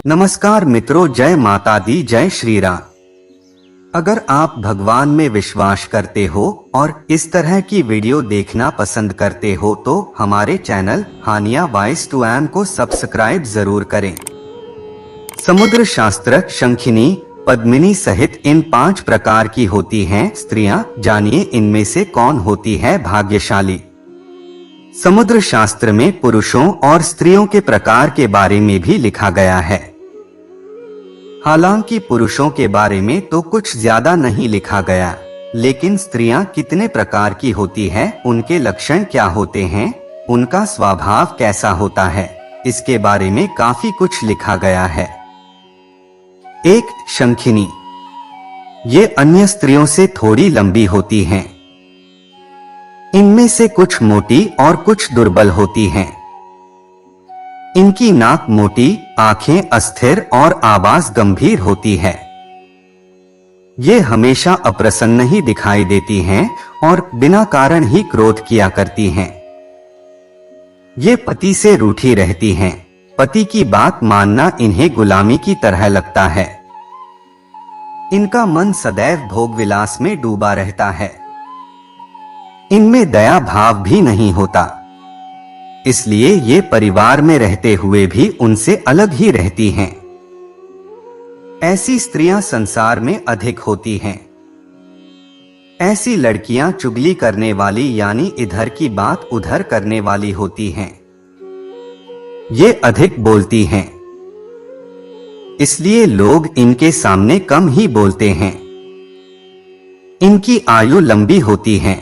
नमस्कार मित्रों, जय माता दी, जय श्री राम। अगर आप भगवान में विश्वास करते हो और इस तरह की वीडियो देखना पसंद करते हो तो हमारे channel Hania voice to M को सब्सक्राइब जरूर करें। समुद्र शास्त्र शंखिनी पद्मिनी सहित इन 5 प्रकार की होती हैं स्त्रियां। जानिए इनमें से कौन होती है भाग्यशाली। समुद्र शास्त्र में पुरुषों और स्त्रियों के प्रकार के बारे में भी लिखा गया है। हालांकि पुरुषों के बारे में तो कुछ ज्यादा नहीं लिखा गया, लेकिन स्त्रियां कितने प्रकार की होती है, उनके लक्षण क्या होते हैं, उनका स्वभाव कैसा होता है, इसके बारे में काफी कुछ लिखा गया है। 1. शंखिनी। ये अन्य स्त्रियों से थोड़ी लंबी होती हैं। इनमें से कुछ मोटी और कुछ दुर्बल होती हैं। इनकी नाक मोटी, आंखें अस्थिर और आवाज गंभीर होती है। ये हमेशा अप्रसन्न ही दिखाई देती हैं और बिना कारण ही क्रोध किया करती हैं। ये पति से रूठी रहती हैं। पति की बात मानना इन्हें गुलामी की तरह लगता है। इनका मन सदैव भोग विलास में डूबा रहता है। इनमें दया भाव भी नहीं होता, इसलिए ये परिवार में रहते हुए भी उनसे अलग ही रहती हैं। ऐसी स्त्रियां संसार में अधिक होती हैं। ऐसी लड़कियां चुगली करने वाली यानी इधर की बात उधर करने वाली होती हैं। ये अधिक बोलती हैं, इसलिए लोग इनके सामने कम ही बोलते हैं। इनकी आयु लंबी होती है।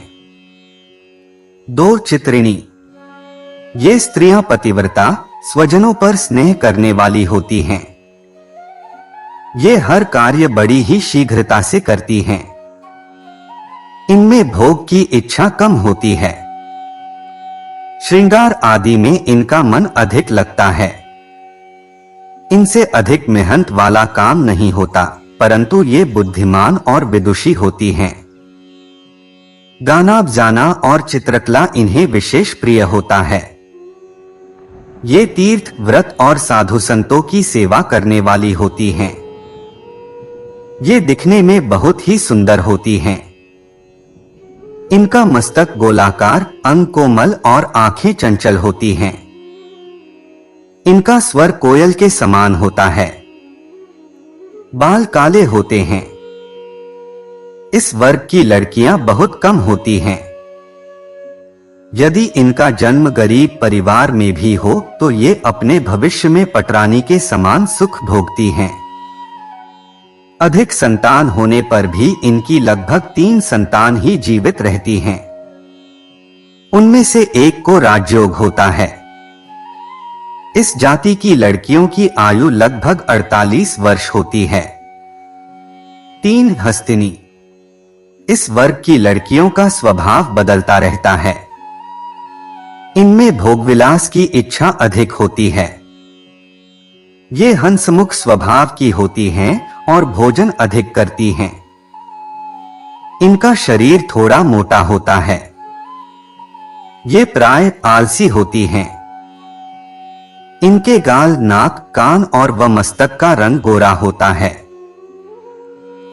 2. चित्रिणी। ये स्त्रियां पतिव्रता, स्वजनों पर स्नेह करने वाली होती हैं। ये हर कार्य बड़ी ही शीघ्रता से करती हैं। इनमें भोग की इच्छा कम होती है। श्रृंगार आदि में इनका मन अधिक लगता है। इनसे अधिक मेहनत वाला काम नहीं होता, परंतु ये बुद्धिमान और विदुषी होती हैं। गाना बजाना और चित्रकला इन्हें विशेष प्रिय होता है। ये तीर्थ व्रत और साधु संतों की सेवा करने वाली होती हैं। ये दिखने में बहुत ही सुंदर होती हैं। इनका मस्तक गोलाकार, अंग कोमल और आंखें चंचल होती हैं। इनका स्वर कोयल के समान होता है। बाल काले होते हैं। इस वर्ग की लड़कियां बहुत कम होती हैं। यदि इनका जन्म गरीब परिवार में भी हो तो ये अपने भविष्य में पटरानी के समान सुख भोगती हैं। अधिक संतान होने पर भी इनकी लगभग 3 संतान ही जीवित रहती हैं। उनमें से एक को राजयोग होता है। इस जाति की लड़कियों की आयु लगभग 48 वर्ष होती है। 3. हस्तिनी। इस वर्ग की लड़कियों का स्वभाव बदलता रहता है। इनमें भोगविलास की इच्छा अधिक होती है। ये हंसमुख स्वभाव की होती हैं और भोजन अधिक करती हैं। इनका शरीर थोड़ा मोटा होता है। ये प्राय आलसी होती हैं। इनके गाल, नाक, कान और मस्तक का रंग गोरा होता है।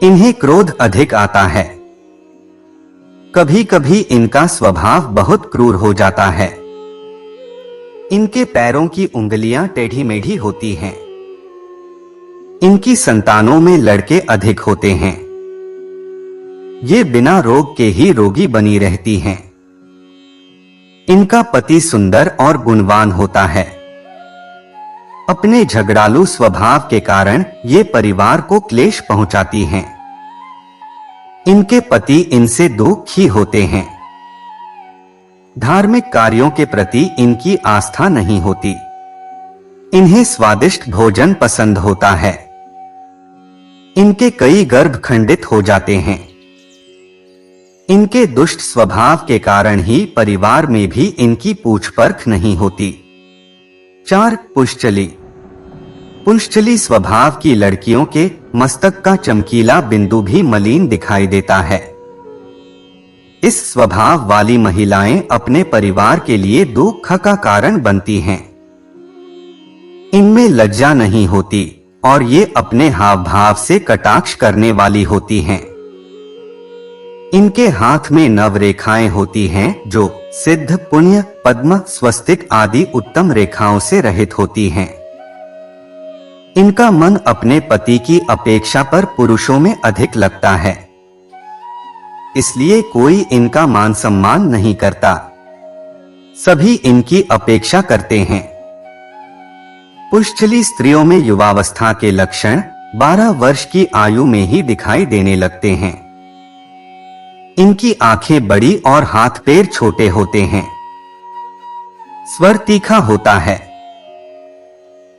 इन्हें क्रोध अधिक आता है। कभी कभी इनका स्वभाव बहुत क्रूर हो जाता है। इनके पैरों की उंगलियां टेढ़ी मेढ़ी होती हैं। इनकी संतानों में लड़के अधिक होते हैं। ये बिना रोग के ही रोगी बनी रहती हैं। इनका पति सुंदर और गुणवान होता है। अपने झगड़ालू स्वभाव के कारण ये परिवार को क्लेश पहुंचाती हैं। इनके पति इनसे दुखी होते हैं। धार्मिक कार्यों के प्रति इनकी आस्था नहीं होती। इन्हें स्वादिष्ट भोजन पसंद होता है। इनके कई गर्भ खंडित हो जाते हैं। इनके दुष्ट स्वभाव के कारण ही परिवार में भी इनकी पूछ परख नहीं होती। 4. पुंश्चली। पुंश्चली स्वभाव की लड़कियों के मस्तक का चमकीला बिंदु भी मलिन दिखाई देता है। इस स्वभाव वाली महिलाएं अपने परिवार के लिए दुख का कारण बनती हैं। इनमें लज्जा नहीं होती और ये अपने हाव भाव से कटाक्ष करने वाली होती हैं। इनके हाथ में नव रेखाएं होती हैं जो सिद्ध, पुण्य, पद्म, स्वस्तिक आदि उत्तम रेखाओं से रहित होती हैं। इनका मन अपने पति की अपेक्षा पर पुरुषों में अधिक लगता है, इसलिए कोई इनका मान सम्मान नहीं करता। सभी इनकी अपेक्षा करते हैं। पुष्चली स्त्रियों में युवावस्था के लक्षण 12 वर्ष की आयु में ही दिखाई देने लगते हैं। इनकी आंखें बड़ी और हाथ पैर छोटे होते हैं। स्वर तीखा होता है।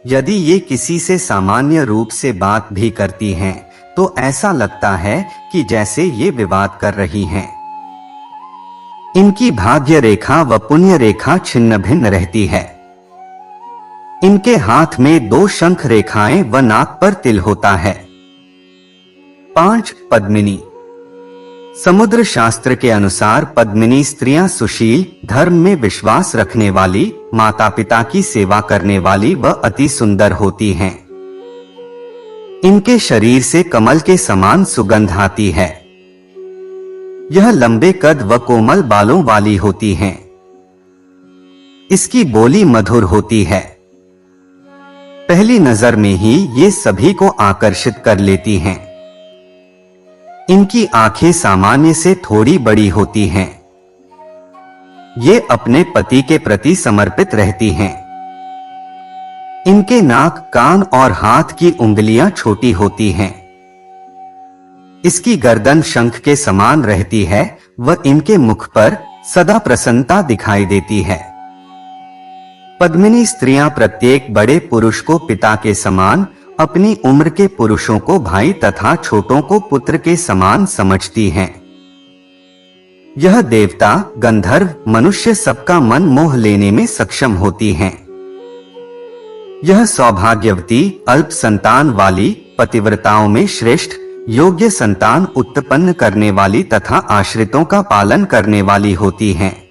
यदि ये किसी से सामान्य रूप से बात भी करती हैं, तो ऐसा लगता है कि जैसे ये विवाद कर रही हैं। इनकी भाग्य रेखा व पुण्य रेखा छिन्न भिन्न रहती है। इनके हाथ में 2 शंख रेखाएं व नाक पर तिल होता है। 5. पद्मिनी। समुद्र शास्त्र के अनुसार पद्मिनी स्त्रियां सुशील, धर्म में विश्वास रखने वाली, माता पिता की सेवा करने वाली व अति सुंदर होती हैं। इनके शरीर से कमल के समान सुगंध आती है। यह लंबे कद व कोमल बालों वाली होती हैं। इसकी बोली मधुर होती है। पहली नजर में ही ये सभी को आकर्षित कर लेती हैं। इनकी आंखें सामान्य से थोड़ी बड़ी होती हैं। ये अपने पति के प्रति समर्पित रहती हैं। इनके नाक, कान और हाथ की उंगलियां छोटी होती हैं। इसकी गर्दन शंख के समान रहती है व इनके मुख पर सदा प्रसन्नता दिखाई देती है। पद्मिनी स्त्रियां प्रत्येक बड़े पुरुष को पिता के समान, अपनी उम्र के पुरुषों को भाई तथा छोटों को पुत्र के समान समझती हैं। यह देवता, गंधर्व, मनुष्य सबका मन मोह लेने में सक्षम होती हैं। यह सौभाग्यवती, अल्प संतान वाली, पतिव्रताओं में श्रेष्ठ, योग्य संतान उत्पन्न करने वाली तथा आश्रितों का पालन करने वाली होती हैं।